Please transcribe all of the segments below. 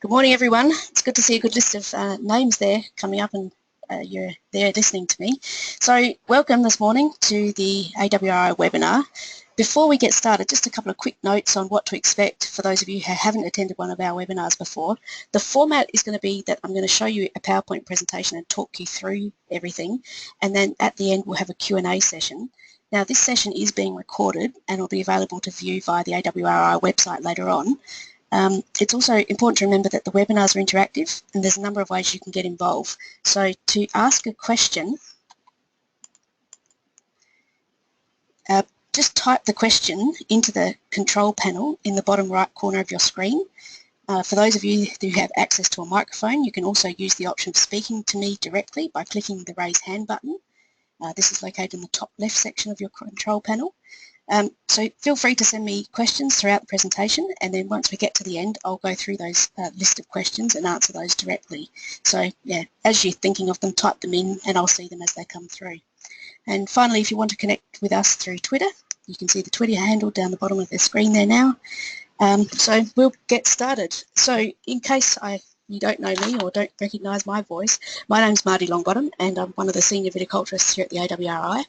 Good morning, everyone. It's good to see a good list of names there coming up, and you're there listening to me. So welcome this morning to the AWRI webinar. Before we get started, just a couple of quick notes on what to expect for those of you who haven't attended one of our webinars before. The format is going to be that I'm going to show you a PowerPoint presentation and talk you through everything, and then at the end we'll have a Q&A session. Now, this session is being recorded and will be available to view via the AWRI website later on. It's also important to remember that the webinars are interactive and there's a number of ways you can get involved. So to ask a question, just type the question into the control panel in the bottom right corner of your screen. For those of you who have access to a microphone, you can also use the option of speaking to me directly by clicking the raise hand button. This is located in the top left section of your control panel. So feel free to send me questions throughout the presentation, and then once we get to the end I'll go through those list of questions and answer those directly. So yeah, as you're thinking of them, type them in and I'll see them as they come through. And finally, if you want to connect with us through Twitter, you can see the Twitter handle down the bottom of the screen there now. So we'll get started. So in case you don't know me or don't recognise my voice, my name's Mardi Longbottom and I'm one of the senior viticulturists here at the AWRI,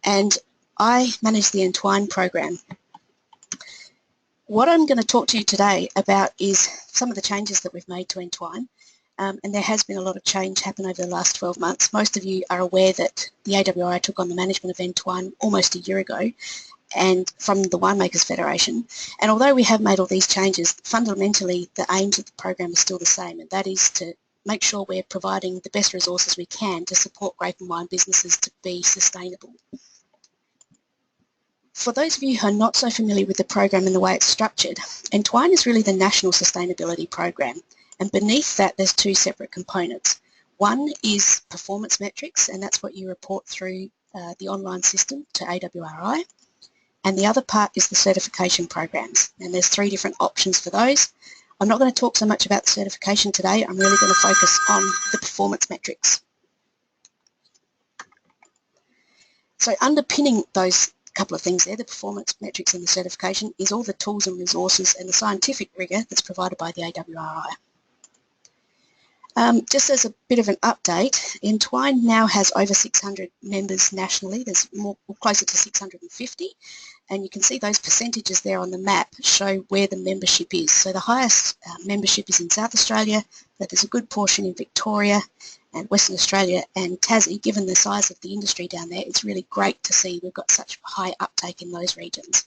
and I manage the Entwine program. What I'm going to talk to you today about is some of the changes that we've made to Entwine, and there has been a lot of change happen over the last 12 months. Most of you are aware that the AWRI took on the management of Entwine almost a year ago, and from the Winemakers Federation. And although we have made all these changes, fundamentally the aims of the program are still the same, and that is to make sure we're providing the best resources we can to support grape and wine businesses to be sustainable. For those of you who are not so familiar with the program and the way it's structured, Entwine is really the national sustainability program, and beneath that there's two separate components. One is performance metrics, and that's what you report through the online system to AWRI, and the other part is the certification programs, and there's three different options for those. I'm not going to talk so much about the certification today. I'm really going to focus on the performance metrics. So underpinning those couple of things there, the performance metrics and the certification, is all the tools and resources and the scientific rigour that's provided by the AWRI. Just as a bit of an update, Entwine now has over 600 members nationally. There's closer to 650, and you can see those percentages there on the map show where the membership is. So the highest membership is in South Australia, but there's a good portion in Victoria and Western Australia and Tassie. Given the size of the industry down there, it's really great to see we've got such high uptake in those regions.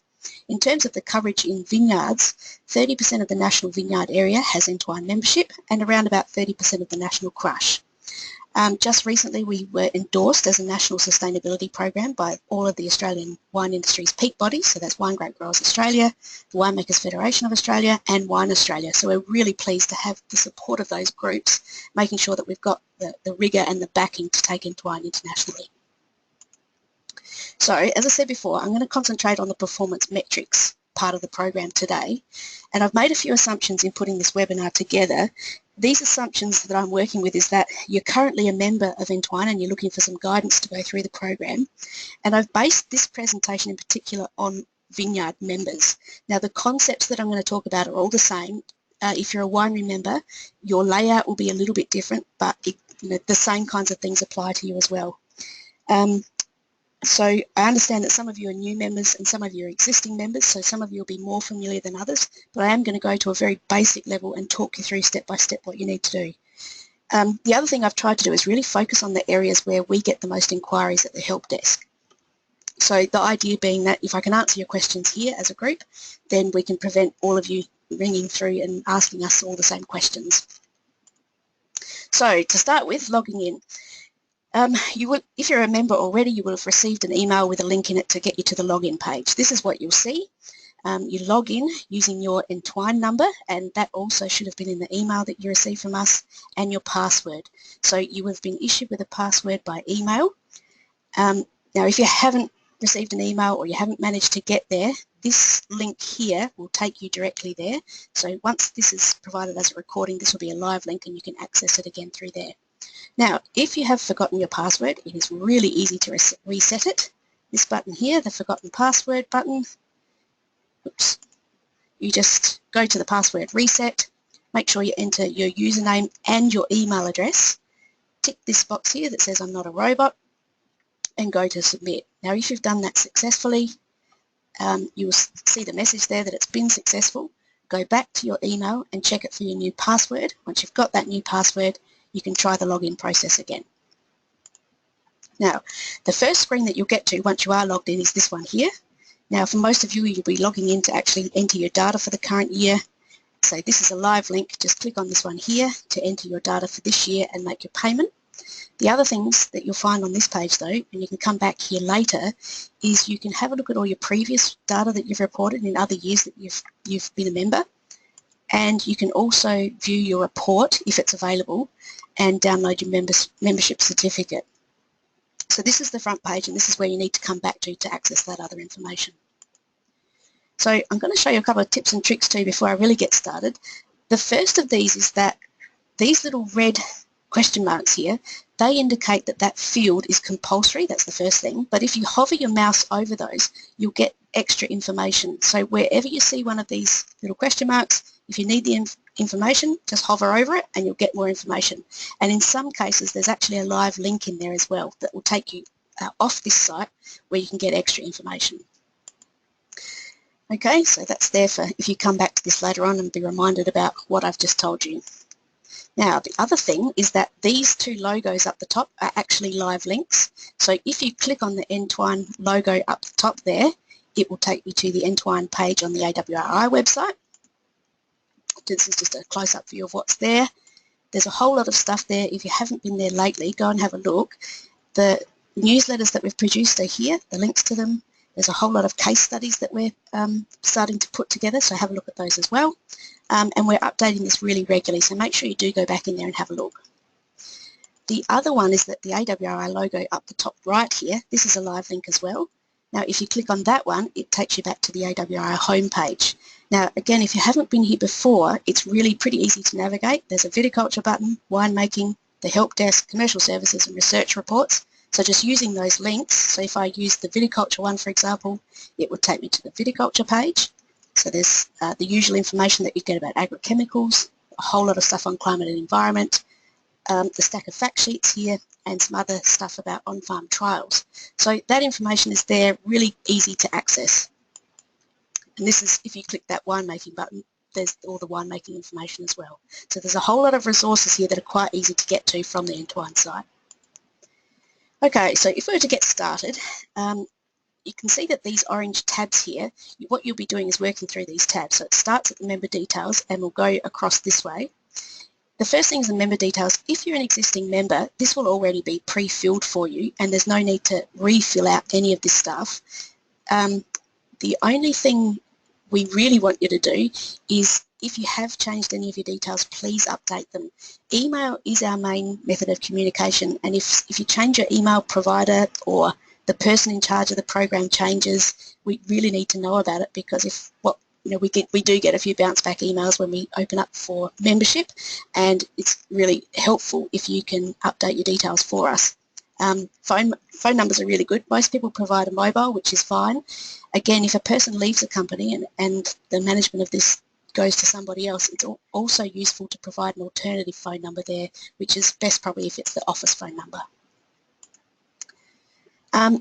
In terms of the coverage in vineyards, 30% of the national vineyard area has Entwine membership and around about 30% of the national crush. Just recently we were endorsed as a national sustainability program by all of the Australian wine industry's peak bodies, so that's Wine Grape Growers Australia, the Winemakers Federation of Australia and Wine Australia. So we're really pleased to have the support of those groups, making sure that we've got the rigour and the backing to take Entwine internationally. So as I said before, I'm going to concentrate on the performance metrics part of the program today, and I've made a few assumptions in putting this webinar together. These assumptions that I'm working with is that you're currently a member of Entwine and you're looking for some guidance to go through the program, and I've based this presentation in particular on vineyard members. Now the concepts that I'm going to talk about are all the same. If you're a winery member, your layout will be a little bit different, but the same kinds of things apply to you as well. So I understand that some of you are new members and some of you are existing members, so some of you will be more familiar than others, but I am going to go to a very basic level and talk you through step by step what you need to do. The other thing I've tried to do is really focus on the areas where we get the most inquiries at the help desk. So the idea being that if I can answer your questions here as a group, then we can prevent all of you ringing through and asking us all the same questions. So to start with, logging in. If you're a member already, you will have received an email with a link in it to get you to the login page. This is what you'll see. You log in using your Entwine number, and that also should have been in the email that you received from us, and your password. So you have been issued with a password by email. Now if you haven't received an email or you haven't managed to get there, this link here will take you directly there. So once this is provided as a recording, this will be a live link and you can access it again through there. Now, if you have forgotten your password, it is really easy to reset it. This button here, the forgotten password button, oops, you just go to the password reset, make sure you enter your username and your email address. Tick this box here that says I'm not a robot and go to submit. Now if you've done that successfully, you will see the message there that it's been successful. Go back to your email and check it for your new password. Once you've got that new password, you can try the login process again. Now, the first screen that you'll get to once you are logged in is this one here. Now, for most of you, you'll be logging in to actually enter your data for the current year. So this is a live link. Just click on this one here to enter your data for this year and make your payment. The other things that you'll find on this page though, and you can come back here later, is you can have a look at all your previous data that you've reported in other years that you've been a member, and you can also view your report if it's available and download your membership certificate. So this is the front page, and this is where you need to come back to access that other information. So I'm going to show you a couple of tips and tricks too before I really get started. The first of these is that these little red question marks here, they indicate that that field is compulsory. That's the first thing. But if you hover your mouse over those, you'll get extra information. So wherever you see one of these little question marks, if you need the information, just hover over it and you'll get more information. And in some cases, there's actually a live link in there as well that will take you off this site where you can get extra information. Okay, so that's there for if you come back to this later on and be reminded about what I've just told you. Now, the other thing is that these two logos up the top are actually live links. So if you click on the Entwine logo up the top there, it will take you to the Entwine page on the AWRI website. This is just a close-up view of what's there. There's a whole lot of stuff there. If you haven't been there lately, go and have a look. The newsletters that we've produced are here, the links to them. There's a whole lot of case studies that we're starting to put together, so have a look at those as well. And we're updating this really regularly, so make sure you do go back in there and have a look. The other one is that the AWRI logo up the top right here, this is a live link as well. Now, if you click on that one, it takes you back to the AWRI homepage. Now, again, if you haven't been here before, it's really pretty easy to navigate. There's a Viticulture button, winemaking, the help desk, commercial services and research reports. So just using those links, so if I use the Viticulture one, for example, it would take me to the Viticulture page. So there's the usual information that you get about agrochemicals, a whole lot of stuff on climate and environment, the stack of fact sheets here, and some other stuff about on-farm trials. So that information is there, really easy to access. And this is, if you click that winemaking button, there's all the winemaking information as well. So there's a whole lot of resources here that are quite easy to get to from the Entwine site. Okay, so if we were to get started, you can see that these orange tabs here, what you'll be doing is working through these tabs. So it starts at the member details and will go across this way. The first thing is the member details. If you're an existing member, this will already be pre-filled for you and there's no need to refill out any of this stuff. The only thing we really want you to do is, if you have changed any of your details, please update them. Email is our main method of communication, and if you change your email provider or the person in charge of the program changes, we really need to know about it, because if we do get a few bounce back emails when we open up for membership, and it's really helpful if you can update your details for us. Phone numbers are really good. Most people provide a mobile, which is fine. Again, if a person leaves a company and the management of this goes to somebody else, it's also useful to provide an alternative phone number there, which is best probably if it's the office phone number.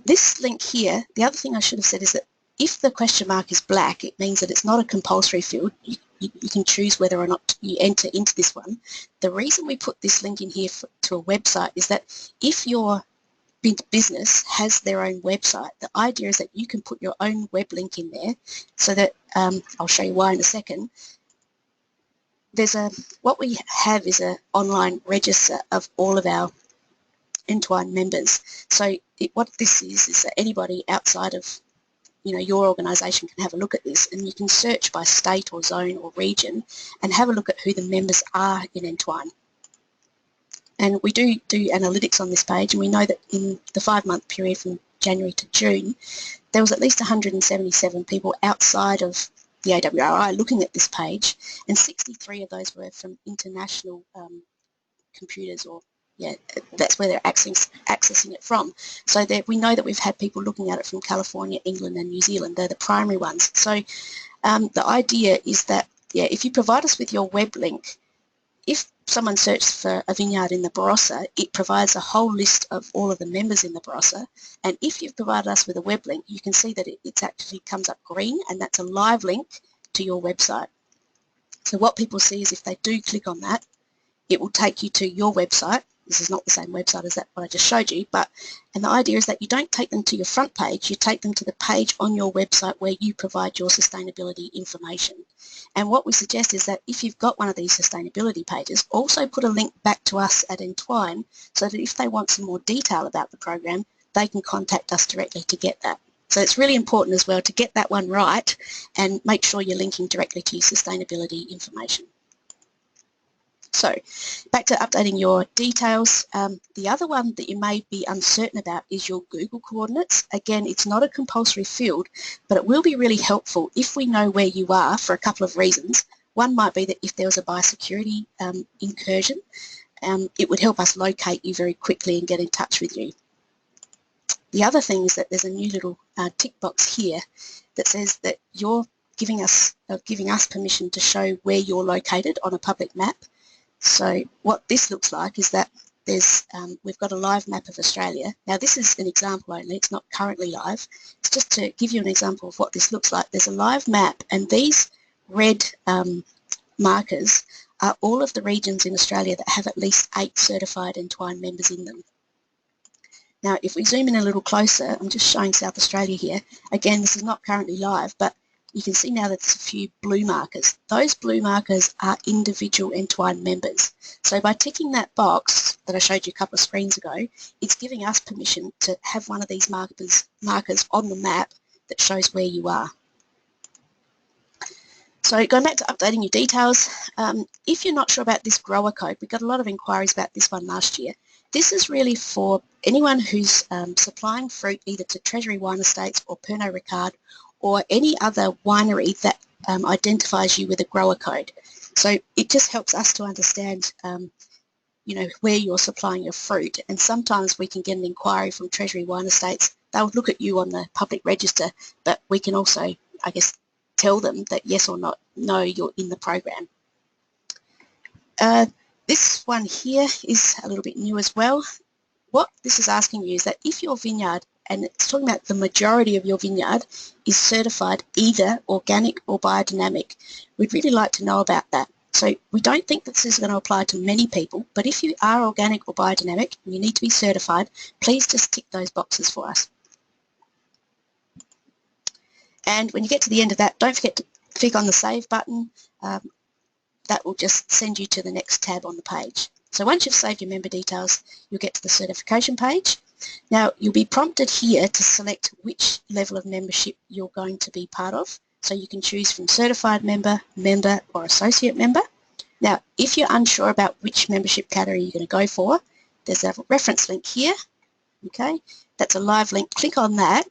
This link here, the other thing I should have said is that if the question mark is black, it means that it's not a compulsory field. You can choose whether or not you enter into this one. The reason we put this link in here to a website is that if your business has their own website, the idea is that you can put your own web link in there, so that I'll show you why in a second. What we have is an online register of all of our Entwine members. So what this is that anybody outside of your organisation can have a look at this, and you can search by state or zone or region and have a look at who the members are in Entwine. And we do analytics on this page, and we know that in the 5-month period from January to June, there was at least 177 people outside of the AWRI looking at this page, and 63 of those were from international computers, or that's where they're accessing it from. So we know that we've had people looking at it from California, England and New Zealand. They're the primary ones. So the idea is that, if you provide us with your web link, if someone searches for a vineyard in the Barossa, it provides a whole list of all of the members in the Barossa, and if you've provided us with a web link, you can see that it actually comes up green, and that's a live link to your website. So what people see is if they do click on that, it will take you to your website. This is not the same website as that what I just showed you, and the idea is that you don't take them to your front page, you take them to the page on your website where you provide your sustainability information. And what we suggest is that if you've got one of these sustainability pages, also put a link back to us at Entwine so that if they want some more detail about the program, they can contact us directly to get that. So it's really important as well to get that one right and make sure you're linking directly to your sustainability information. So back to updating your details. The other one that you may be uncertain about is your Google coordinates. Again, it's not a compulsory field, but it will be really helpful if we know where you are for a couple of reasons. One might be that if there was a biosecurity incursion, it would help us locate you very quickly and get in touch with you. The other thing is that there's a new little tick box here that says that you're giving us permission to show where you're located on a public map. So what this looks like is that we've got a live map of Australia. Now this is an example only, it's not currently live. It's just to give you an example of what this looks like. There's a live map, and these red markers are all of the regions in Australia that have at least 8 certified Entwine members in them. Now if we zoom in a little closer, I'm just showing South Australia here. Again, this is not currently live, but you can see now that there's a few blue markers. Those blue markers are individual Entwine members. So by ticking that box that I showed you a couple of screens ago, it's giving us permission to have one of these markers on the map that shows where you are. So going back to updating your details, if you're not sure about this grower code, we got a lot of inquiries about this one last year. This is really for anyone who's supplying fruit either to Treasury Wine Estates or Pernod Ricard or any other winery that identifies you with a grower code. So it just helps us to understand where you're supplying your fruit, and sometimes we can get an inquiry from Treasury Wine Estates. They'll look at you on the public register, but we can also, I guess, tell them that yes or no, you're in the program. This one here is a little bit new as well. What this is asking you is that if your vineyard, and it's talking about the majority of your vineyard, is certified either organic or biodynamic, we'd really like to know about that. So we don't think that this is going to apply to many people, but if you are organic or biodynamic and you need to be certified, please just tick those boxes for us. And when you get to the end of that, don't forget to click on the Save button. That will just send you to the next tab on the page. So once you've saved your member details, you'll get to the certification page. Now you'll be prompted here to select which level of membership you're going to be part of. So you can choose from certified member, member or associate member. Now if you're unsure about which membership category you're going to go for, there's a reference link here. Okay, that's a live link. Click on that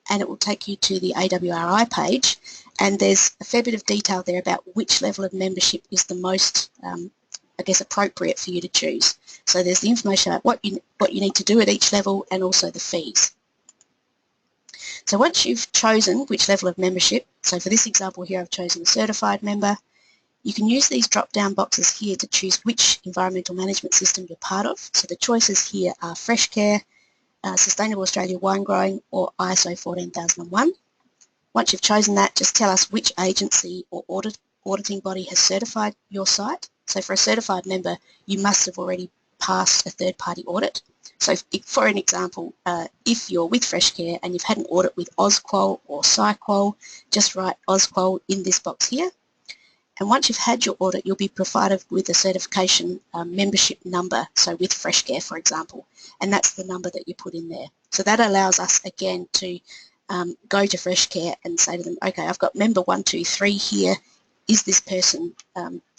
and it will take you to the AWRI page, and there's a fair bit of detail there about which level of membership is the most I guess appropriate for you to choose. So there's the information about what you need to do at each level and also the fees. So once you've chosen which level of membership, so for this example here I've chosen a certified member, you can use these drop-down boxes here to choose which environmental management system you're part of. So the choices here are Fresh Care, Sustainable Australia Wine Growing or ISO 14001. Once you've chosen that, just tell us which agency or auditing body has certified your site. So for a certified member, you must have already passed a third-party audit. So for an example, if you're with Fresh Care and you've had an audit with Ausqual or SciQual, just write Ausqual in this box here. And once you've had your audit, you'll be provided with a certification membership number, so with Fresh Care, for example, and that's the number that you put in there. So that allows us, again, to go to Fresh Care and say to them, okay, I've got member 123 here. Is this person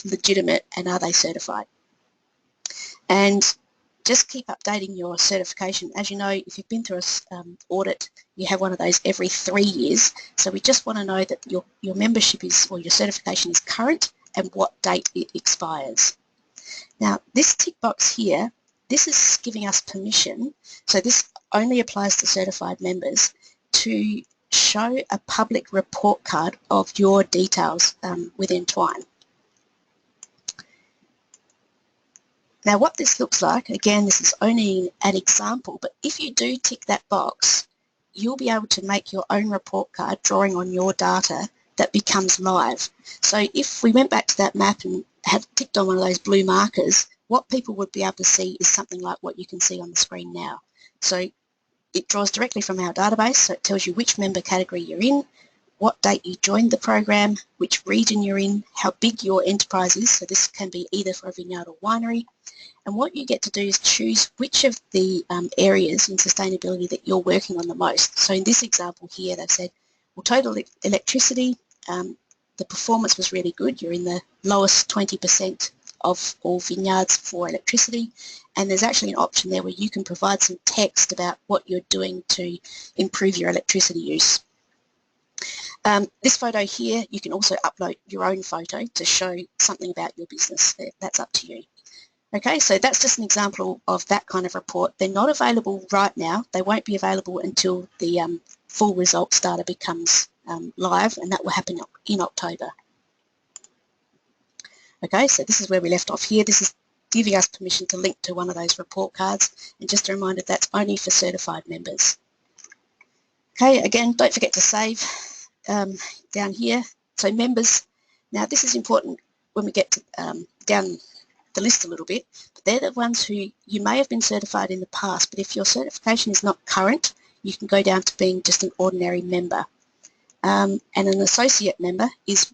legitimate and are they certified? And just keep updating your certification. As you know, if you've been through an audit, you have one of those every 3 years. So we just want to know that your membership is, or your certification is current and what date it expires. Now, this tick box here, this is giving us permission. So this only applies to certified members to show a public report card of your details with Entwine. Now what this looks like, again, this is only an example, but if you do tick that box, you'll be able to make your own report card drawing on your data that becomes live. So if we went back to that map and had ticked on one of those blue markers, what people would be able to see is something like what you can see on the screen now. So it draws directly from our database, so it tells you which member category you're in, what date you joined the program, which region you're in, how big your enterprise is, so this can be either for a vineyard or winery, and what you get to do is choose which of the areas in sustainability that you're working on the most. So in this example here, they've said, well, total electricity, the performance was really good. You're in the lowest 20% of all vineyards for electricity, and there's actually an option there where you can provide some text about what you're doing to improve your electricity use. This photo here, you can also upload your own photo to show something about your business. That's up to you. Okay, so that's just an example of that kind of report. They're not available right now. They won't be available until the full results data becomes live, and that will happen in October. Okay, so this is where we left off here. This is giving us permission to link to one of those report cards, and just a reminder that's only for certified members. Okay, again, don't forget to save down here. So members, now this is important when we get to, down the list a little bit, but they're the ones who you may have been certified in the past, but if your certification is not current, you can go down to being just an ordinary member. And an associate member is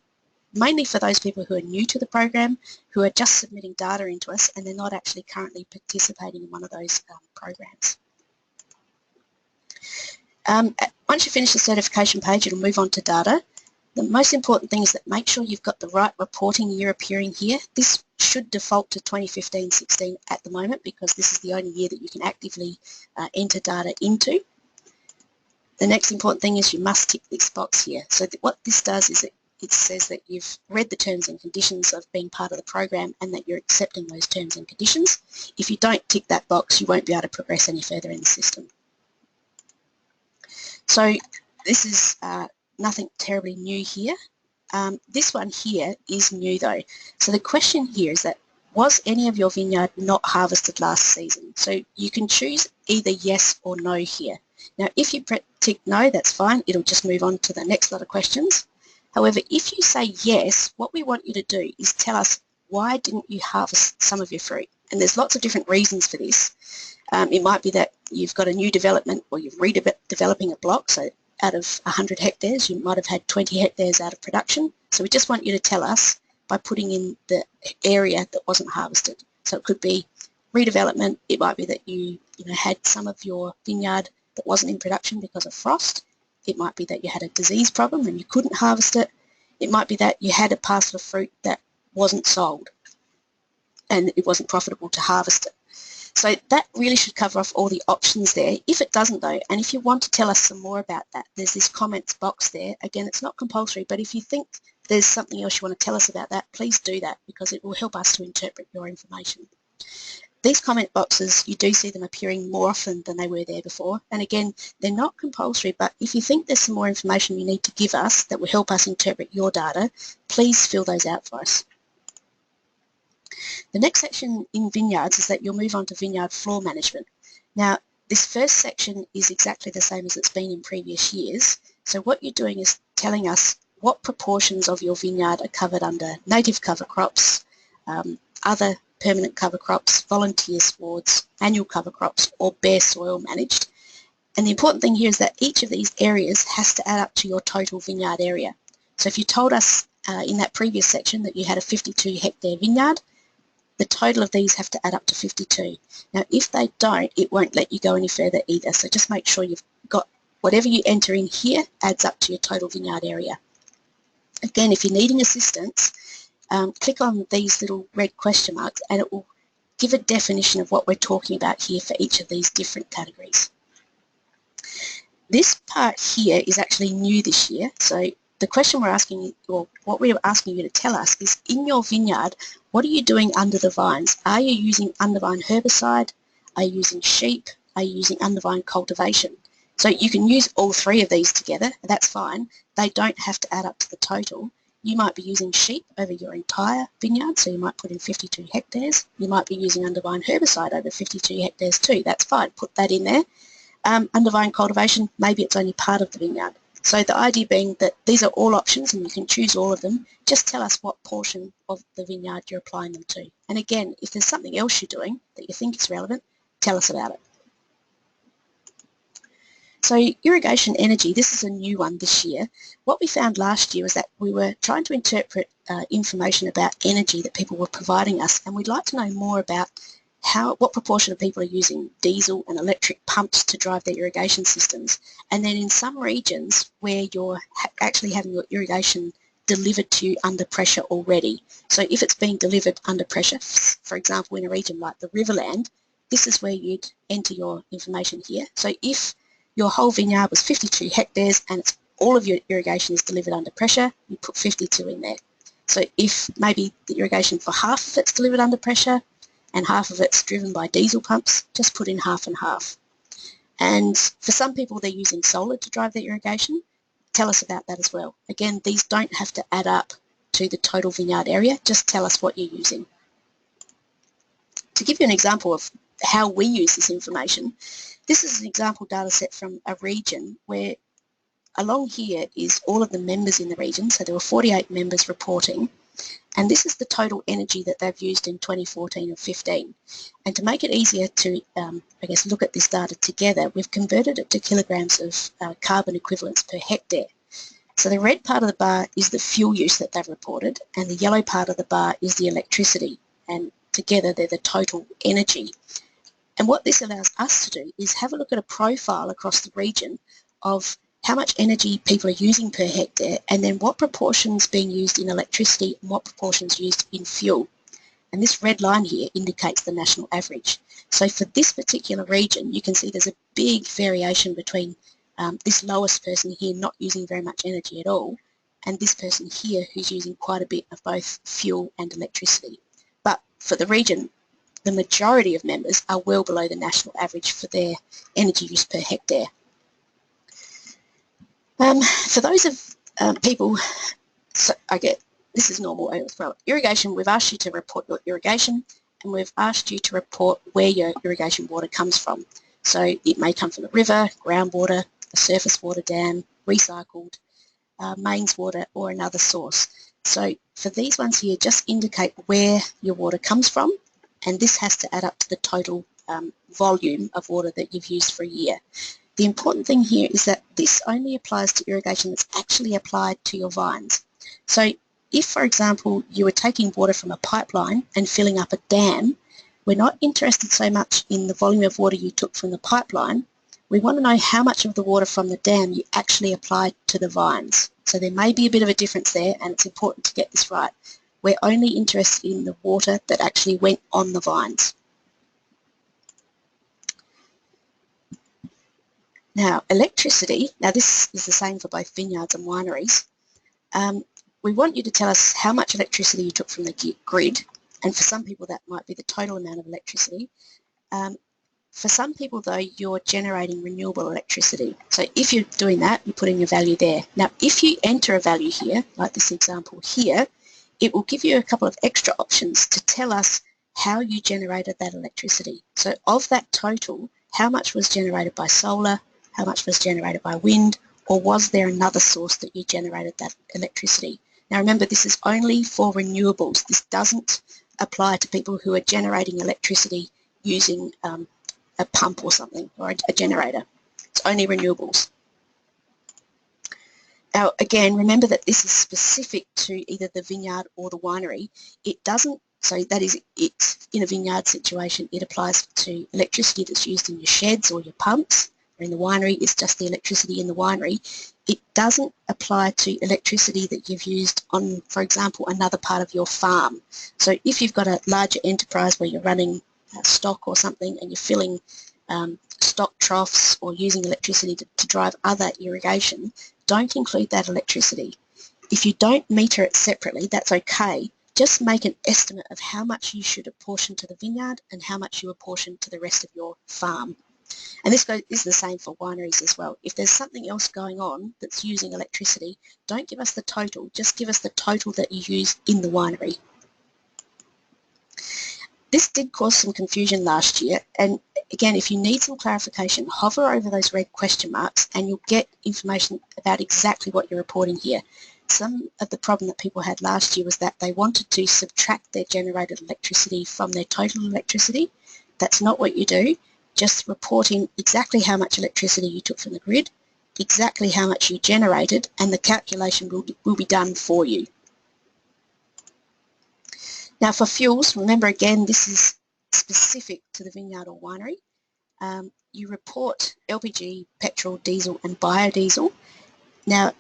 mainly for those people who are new to the program, who are just submitting data into us, and they're not actually currently participating in one of those programs. Once you finish the certification page, it'll move on to data. The most important thing is that make sure you've got the right reporting year appearing here. This should default to 2015-16 at the moment, because this is the only year that you can actively enter data into. The next important thing is you must tick this box here. So what this does is it says that you've read the terms and conditions of being part of the program and that you're accepting those terms and conditions. If you don't tick that box, you won't be able to progress any further in the system. So this is nothing terribly new here. This one here is new though. So the question here is that, was any of your vineyard not harvested last season? So you can choose either yes or no here. Now if you tick no, that's fine. It'll just move on to the next lot of questions. However, if you say yes, what we want you to do is tell us, why didn't you harvest some of your fruit? And there's lots of different reasons for this. It might be that you've got a new development, or you're redeveloping a block, so out of 100 hectares you might have had 20 hectares out of production. So we just want you to tell us by putting in the area that wasn't harvested. So it could be redevelopment, it might be that you had some of your vineyard that wasn't in production because of frost. It might be that you had a disease problem and you couldn't harvest it. It might be that you had a parcel of fruit that wasn't sold and it wasn't profitable to harvest it. So that really should cover off all the options there. If it doesn't though, and if you want to tell us some more about that, there's this comments box there. Again, it's not compulsory, but if you think there's something else you want to tell us about that, please do that, because it will help us to interpret your information. These comment boxes, you do see them appearing more often than they were there before. And again, they're not compulsory, but if you think there's some more information you need to give us that will help us interpret your data, please fill those out for us. The next section in Vineyards is that you'll move on to vineyard floor management. Now, this first section is exactly the same as it's been in previous years. So what you're doing is telling us what proportions of your vineyard are covered under native cover crops, other permanent cover crops, volunteer swards, annual cover crops, or bare soil managed. And the important thing here is that each of these areas has to add up to your total vineyard area. So if you told us in that previous section that you had a 52 hectare vineyard, the total of these have to add up to 52. Now if they don't, it won't let you go any further either. So just make sure you've got whatever you enter in here adds up to your total vineyard area. Again, if you're needing assistance, click on these little red question marks and it will give a definition of what we're talking about here for each of these different categories. This part here is actually new this year. So the question we're asking, or what we're asking you to tell us, is in your vineyard, what are you doing under the vines? Are you using undervine herbicide? Are you using sheep? Are you using undervine cultivation? So you can use all three of these together, that's fine. They don't have to add up to the total. You might be using sheep over your entire vineyard, so you might put in 52 hectares. You might be using undervine herbicide over 52 hectares too. That's fine, put that in there. Undervine cultivation, maybe it's only part of the vineyard. So the idea being that these are all options and you can choose all of them. Just tell us what portion of the vineyard you're applying them to. And again, if there's something else you're doing that you think is relevant, tell us about it. So irrigation energy, this is a new one this year. What we found last year was that we were trying to interpret information about energy that people were providing us, and we'd like to know more about what proportion of people are using diesel and electric pumps to drive their irrigation systems. And then in some regions where you're actually having your irrigation delivered to you under pressure already. So if it's being delivered under pressure, for example, in a region like the Riverland, this is where you'd enter your information here. So if your whole vineyard was 52 hectares and all of your irrigation is delivered under pressure, you put 52 in there. So if maybe the irrigation for half of it's delivered under pressure and half of it's driven by diesel pumps, just put in half and half. And for some people, they're using solar to drive their irrigation. Tell us about that as well. Again, these don't have to add up to the total vineyard area. Just tell us what you're using. To give you an example of how we use this information, this is an example data set from a region where along here is all of the members in the region. So there were 48 members reporting. And this is the total energy that they've used in 2014 and 15. And to make it easier to, I guess, look at this data together, we've converted it to kilograms of carbon equivalents per hectare. So the red part of the bar is the fuel use that they've reported, and the yellow part of the bar is the electricity. And together they're the total energy. And what this allows us to do is have a look at a profile across the region of how much energy people are using per hectare, and then what proportions being used in electricity and what proportions used in fuel. And this red line here indicates the national average. So for this particular region, you can see there's a big variation between this lowest person here not using very much energy at all, and this person here who's using quite a bit of both fuel and electricity. But for the region, the majority of members are well below the national average for their energy use per hectare. For those of people, so I get this is normal as well. Irrigation, we've asked you to report your irrigation, and we've asked you to report where your irrigation water comes from. So it may come from the river, groundwater, a surface water dam, recycled, mains water, or another source. So for these ones here, just indicate where your water comes from, and this has to add up to the total volume of water that you've used for a year. The important thing here is that this only applies to irrigation that's actually applied to your vines. So if, for example, you were taking water from a pipeline and filling up a dam, we're not interested so much in the volume of water you took from the pipeline. We want to know how much of the water from the dam you actually applied to the vines. So there may be a bit of a difference there, and it's important to get this right. We're only interested in the water that actually went on the vines. Now, electricity, now this is the same for both vineyards and wineries. We want you to tell us how much electricity you took from the grid, and for some people that might be the total amount of electricity. For some people, though, you're generating renewable electricity. So if you're doing that, you put in your value there. Now, if you enter a value here, like this example here, it will give you a couple of extra options to tell us how you generated that electricity. So of that total, how much was generated by solar, how much was generated by wind, or was there another source that you generated that electricity? Now remember, this is only for renewables. This doesn't apply to people who are generating electricity using a pump or something, or a generator. It's only renewables. Now again, remember that this is specific to either the vineyard or the winery. It doesn't, so that is, it's in a vineyard situation, it applies to electricity that's used in your sheds or your pumps. Or in the winery, it's just the electricity in the winery. It doesn't apply to electricity that you've used on, for example, another part of your farm. So if you've got a larger enterprise where you're running stock or something and you're filling stock troughs or using electricity to drive other irrigation, don't include that electricity. If you don't meter it separately, that's okay. Just make an estimate of how much you should apportion to the vineyard and how much you apportion to the rest of your farm. And this is the same for wineries as well. If there's something else going on that's using electricity, don't give us the total, just give us the total that you use in the winery. This did cause some confusion last year, and again, if you need some clarification, hover over those red question marks and you'll get information about exactly what you're reporting here. Some of the problem that people had last year was that they wanted to subtract their generated electricity from their total electricity. That's not what you do. Just reporting exactly how much electricity you took from the grid, exactly how much you generated, and the calculation will be done for you. Now for fuels, remember again, this is specific to the vineyard or winery. You report LPG, petrol, diesel and biodiesel. Now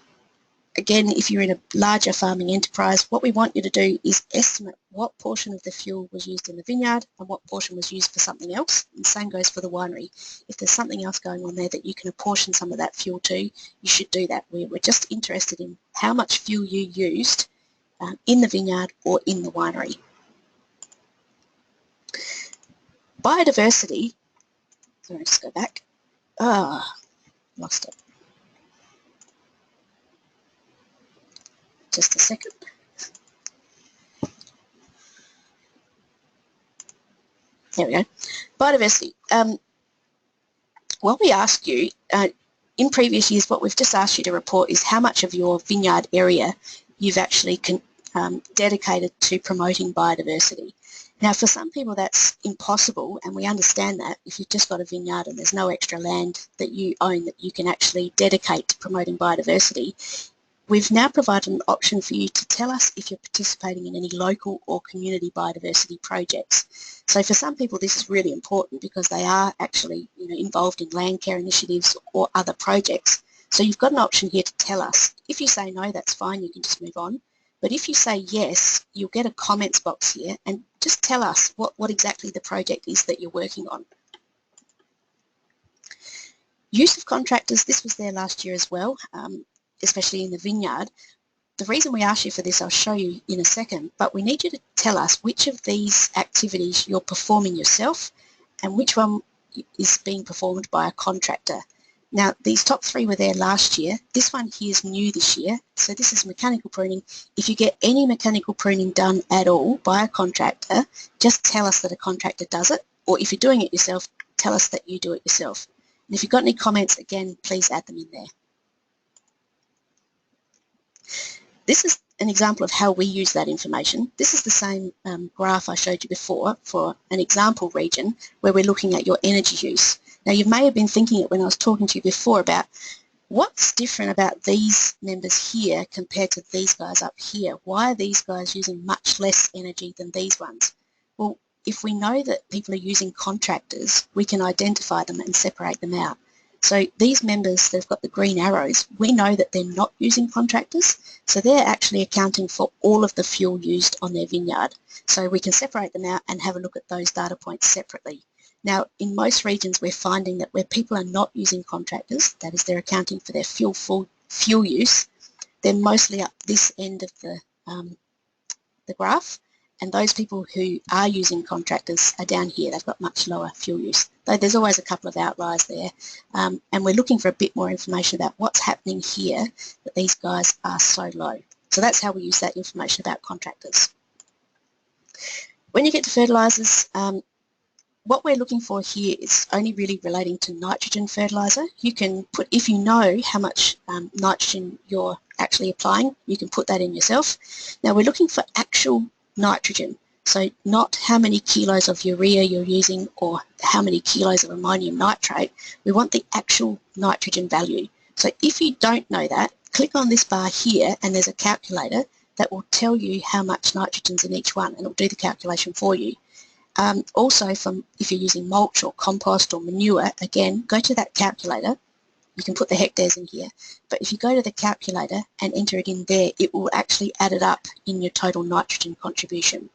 again, if you're in a larger farming enterprise, what we want you to do is estimate what portion of the fuel was used in the vineyard and what portion was used for something else. And the same goes for the winery. If there's something else going on there that you can apportion some of that fuel to, you should do that. We're just interested in how much fuel you used in the vineyard or in the winery. Biodiversity, sorry, just go back. Lost it. Just a second. There we go. Biodiversity. What we asked you, in previous years, what we've just asked you to report is how much of your vineyard area you've actually dedicated to promoting biodiversity. Now, for some people that's impossible, and we understand that. If you've just got a vineyard and there's no extra land that you own that you can actually dedicate to promoting biodiversity, we've now provided an option for you to tell us if you're participating in any local or community biodiversity projects. So for some people this is really important because they are actually involved in land care initiatives or other projects. So you've got an option here to tell us. If you say no, that's fine, you can just move on. But if you say yes, you'll get a comments box here and just tell us what exactly the project is that you're working on. Use of contractors, this was there last year as well, especially in the vineyard. The reason we asked you for this, I'll show you in a second, but we need you to tell us which of these activities you're performing yourself and which one is being performed by a contractor. Now, these top three were there last year. This one here is new this year. So this is mechanical pruning. If you get any mechanical pruning done at all by a contractor, just tell us that a contractor does it. Or if you're doing it yourself, tell us that you do it yourself. And if you've got any comments, again, please add them in there. This is an example of how we use that information. This is the same graph I showed you before for an example region where we're looking at your energy use. Now, you may have been thinking it when I was talking to you before about what's different about these members here compared to these guys up here. Why are these guys using much less energy than these ones? Well, if we know that people are using contractors, we can identify them and separate them out. So these members, they've got the green arrows. We know that they're not using contractors, so they're actually accounting for all of the fuel used on their vineyard. So we can separate them out and have a look at those data points separately. Now, in most regions, we're finding that where people are not using contractors, that is, they're accounting for their fuel use, they're mostly up this end of the graph, and those people who are using contractors are down here. They've got much lower fuel use. Though there's always a couple of outliers there, and we're looking for a bit more information about what's happening here that these guys are so low. So that's how we use that information about contractors. When you get to fertilisers, what we're looking for here is only really relating to nitrogen fertiliser. You can put, if you know how much nitrogen you're actually applying, you can put that in yourself. Now we're looking for actual nitrogen, so not how many kilos of urea you're using or how many kilos of ammonium nitrate. We want the actual nitrogen value. So if you don't know that, click on this bar here and there's a calculator that will tell you how much nitrogen's in each one, and it'll do the calculation for you. Also, if you're using mulch or compost or manure, again, go to that calculator. You can put the hectares in here, but if you go to the calculator and enter it in there, it will actually add it up in your total nitrogen contribution.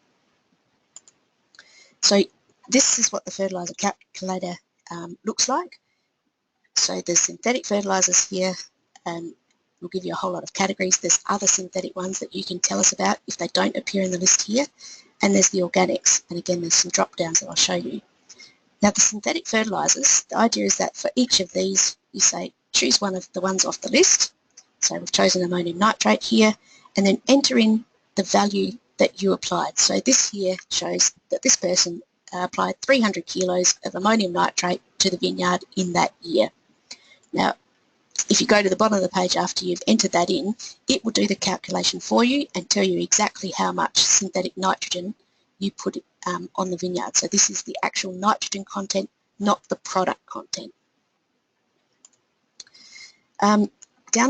So this is what the fertiliser calculator looks like. So there's synthetic fertilisers here, and we'll give you a whole lot of categories. There's other synthetic ones that you can tell us about if they don't appear in the list here. And there's the organics, and again there's some drop downs that I'll show you. Now the synthetic fertilisers, the idea is that for each of these you say choose one of the ones off the list. So we've chosen ammonium nitrate here, and then enter in the value that you applied. So this here shows that this person applied 300 kilos of ammonium nitrate to the vineyard in that year. Now if you go to the bottom of the page after you've entered that in, it will do the calculation for you and tell you exactly how much synthetic nitrogen you put on the vineyard. So this is the actual nitrogen content, not the product content. Down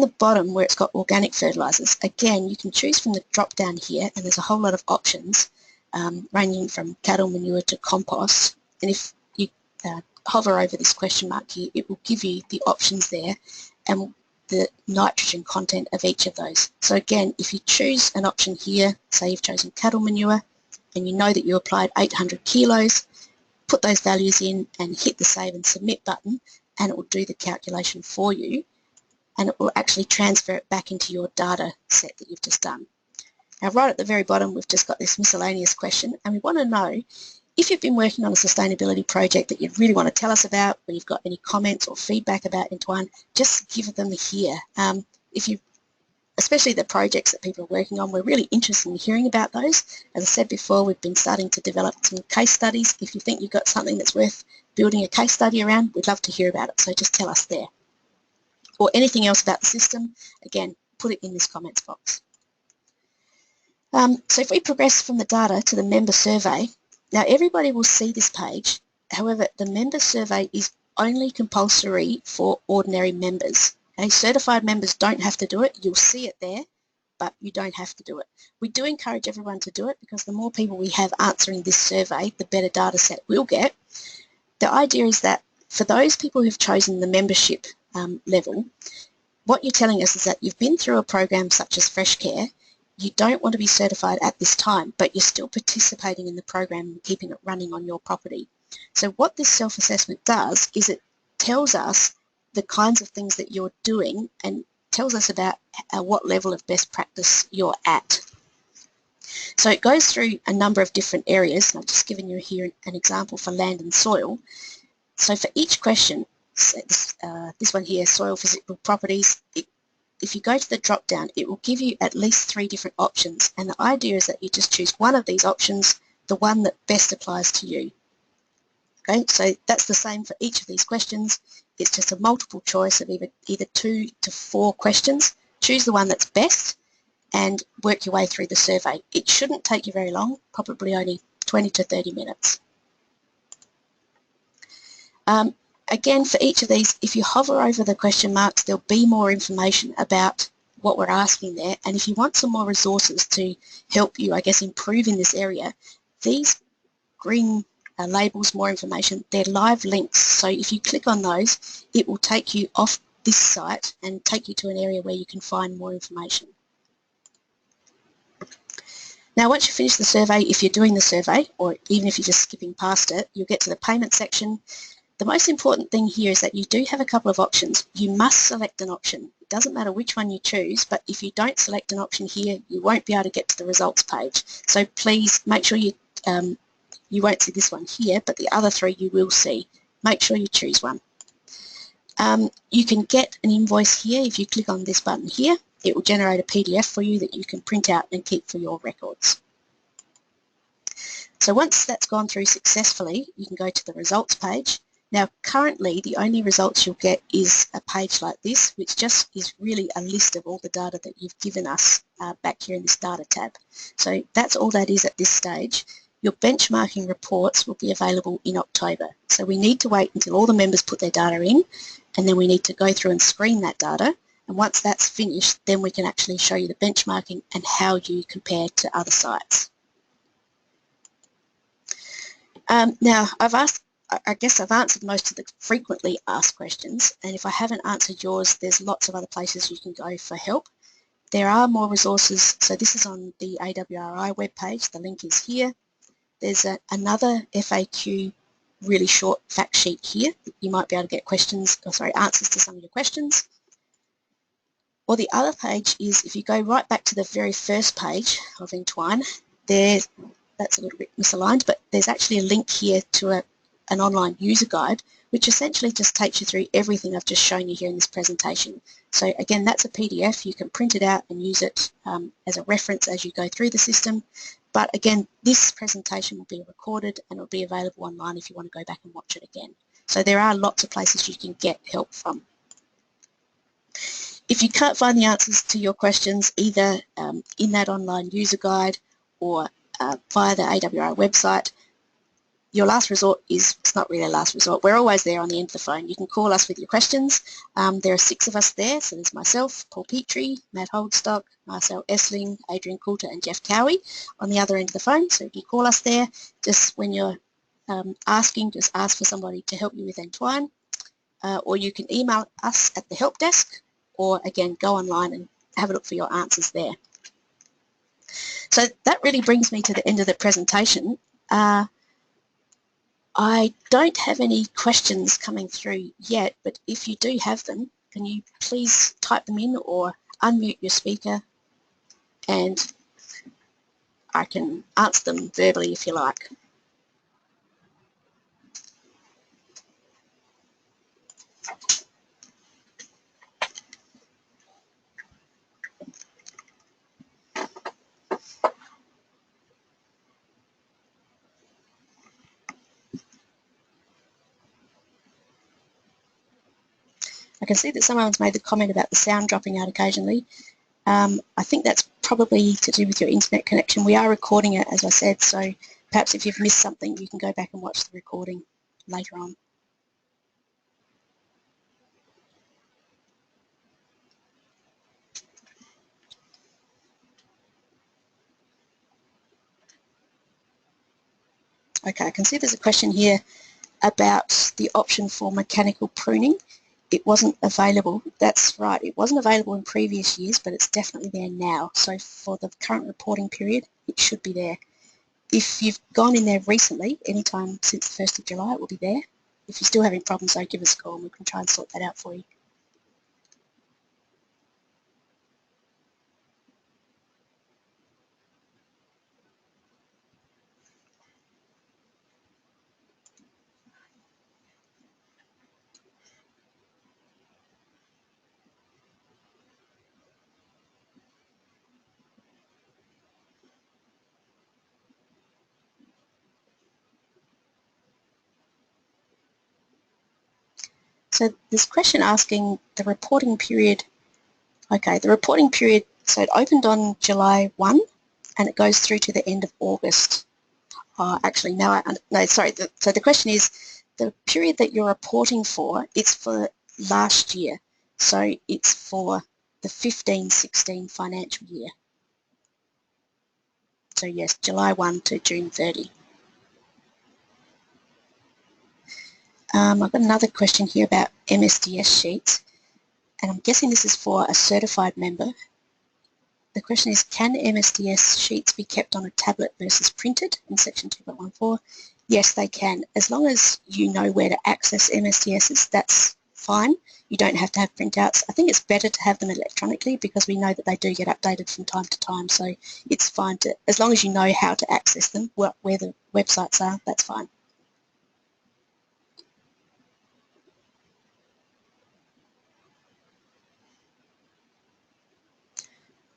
the bottom where it's got organic fertilisers, again you can choose from the drop down here, and there's a whole lot of options ranging from cattle manure to compost, and if you hover over this question mark here, it will give you the options there and the nitrogen content of each of those. So again, if you choose an option here, say you've chosen cattle manure and you know that you applied 800 kilos, put those values in and hit the save and submit button, and it will do the calculation for you, and it will actually transfer it back into your data set that you've just done. Now right at the very bottom we've just got this miscellaneous question, and we want to know if you've been working on a sustainability project that you really want to tell us about, or you've got any comments or feedback about Entwine, just give them here. Especially the projects that people are working on, we're really interested in hearing about those. As I said before, we've been starting to develop some case studies. If you think you've got something that's worth building a case study around, we'd love to hear about it, so just tell us there. Or anything else about the system, again, put it in this comments box. So if we progress from the data to the member survey, now everybody will see this page. However, the member survey is only compulsory for ordinary members. Okay? Certified members don't have to do it. You'll see it there, but you don't have to do it. We do encourage everyone to do it because the more people we have answering this survey, the better data set we'll get. The idea is that for those people who've chosen the membership level, what you're telling us is that you've been through a program such as Fresh Care. You don't want to be certified at this time, but you're still participating in the program and keeping it running on your property. So what this self-assessment does is it tells us the kinds of things that you're doing and tells us about what level of best practice you're at. So it goes through a number of different areas, and I've just given you here an example for land and soil. So for each question, this one here, soil physical properties, if you go to the drop down, it will give you at least 3 different options, and the idea is that you just choose one of these options, the one that best applies to you. Okay, so that's the same for each of these questions. It's just a multiple choice of either 2 to 4 questions. Choose the one that's best and work your way through the survey. It shouldn't take you very long, probably only 20 to 30 minutes. Again, for each of these, if you hover over the question marks, there'll be more information about what we're asking there. And if you want some more resources to help you, I guess, improve in this area, these green labels, more information, they're live links. So if you click on those, it will take you off this site and take you to an area where you can find more information. Now, once you finish the survey, if you're doing the survey, or even if you're just skipping past it, you'll get to the payment section. The most important thing here is that you do have a couple of options. You must select an option. It doesn't matter which one you choose, but if you don't select an option here, you won't be able to get to the results page. So please make sure you won't see this one here, but the other 3 you will see. Make sure you choose one. You can get an invoice here if you click on this button here. It will generate a PDF for you that you can print out and keep for your records. So once that's gone through successfully, you can go to the results page. Now currently the only results you'll get is a page like this, which just is really a list of all the data that you've given us back here in this data tab. So that's all that is at this stage. Your benchmarking reports will be available in October. So we need to wait until all the members put their data in, and then we need to go through and screen that data. And once that's finished, then we can actually show you the benchmarking and how you compare to other sites. Now I guess I've answered most of the frequently asked questions, and if I haven't answered yours, there's lots of other places you can go for help. There are more resources, so this is on the AWRI webpage, the link is here. There's another FAQ really short fact sheet here. You might be able to get answers to some of your questions. Or the other page is, if you go right back to the very first page of Entwine, that's a little bit misaligned, but there's actually a link here to an online user guide, which essentially just takes you through everything I've just shown you here in this presentation. So again, that's a PDF. You can print it out and use it as a reference as you go through the system. But again, this presentation will be recorded and it will be available online if you want to go back and watch it again. So there are lots of places you can get help from. If you can't find the answers to your questions either in that online user guide or via the AWRI website, your last resort is, it's not really a last resort, we're always there on the end of the phone. You can call us with your questions. There are 6 of us there, so there's myself, Paul Petrie, Matt Holdstock, Marcel Essling, Adrian Coulter and Jeff Cowie on the other end of the phone. So if you call us there, just when you're asking, just ask for somebody to help you with Entwine, or you can email us at the help desk, or again go online and have a look for your answers there. So that really brings me to the end of the presentation. I don't have any questions coming through yet, but if you do have them, can you please type them in or unmute your speaker and I can answer them verbally if you like. I can see that someone's made the comment about the sound dropping out occasionally. I think that's probably to do with your internet connection. We are recording it, as I said, so perhaps if you've missed something, you can go back and watch the recording later on. Okay, I can see there's a question here about the option for mechanical pruning. It wasn't available. That's right, it wasn't available in previous years, but it's definitely there now. So for the current reporting period, it should be there. If you've gone in there recently, anytime since the 1st of July, it will be there. If you're still having problems, though, give us a call and we can try and sort that out for you. So this question asking the reporting period, okay, the reporting period, so it opened on July 1 and it goes through to the end of August. Actually, no, sorry, so the question is the period that you're reporting for, it's for last year. So it's for the 15-16 financial year. So yes, July 1 to June 30. I've got another question here about MSDS sheets, and I'm guessing this is for a certified member. The question is, can MSDS sheets be kept on a tablet versus printed in section 2.14? Yes, they can. As long as you know where to access MSDSs, that's fine. You don't have to have printouts. I think it's better to have them electronically because we know that they do get updated from time to time, so it's fine to, as long as you know how to access them, where the websites are, that's fine.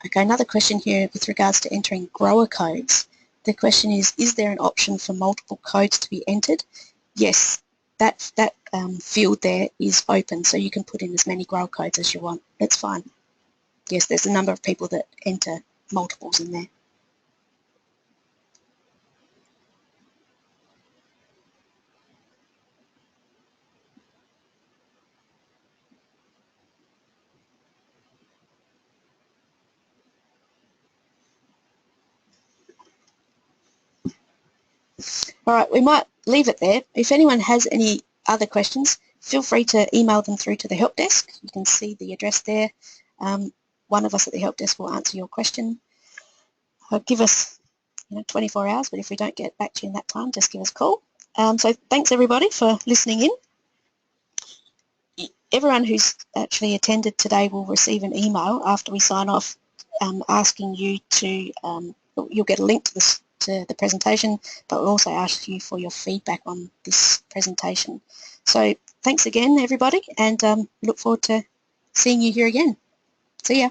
Okay, another question here with regards to entering grower codes. The question is there an option for multiple codes to be entered? Yes, that field there is open, so you can put in as many grower codes as you want. That's fine. Yes, there's a number of people that enter multiples in there. All right, we might leave it there. If anyone has any other questions, feel free to email them through to the help desk. You can see the address there. One of us at the help desk will answer your question. Give us 24 hours, but if we don't get back to you in that time, just give us a call. So thanks everybody for listening in. Everyone who's actually attended today will receive an email after we sign off asking you to, you'll get a link to the presentation, but we'll also ask you for your feedback on this presentation. So thanks again, everybody, and look forward to seeing you here again. See ya.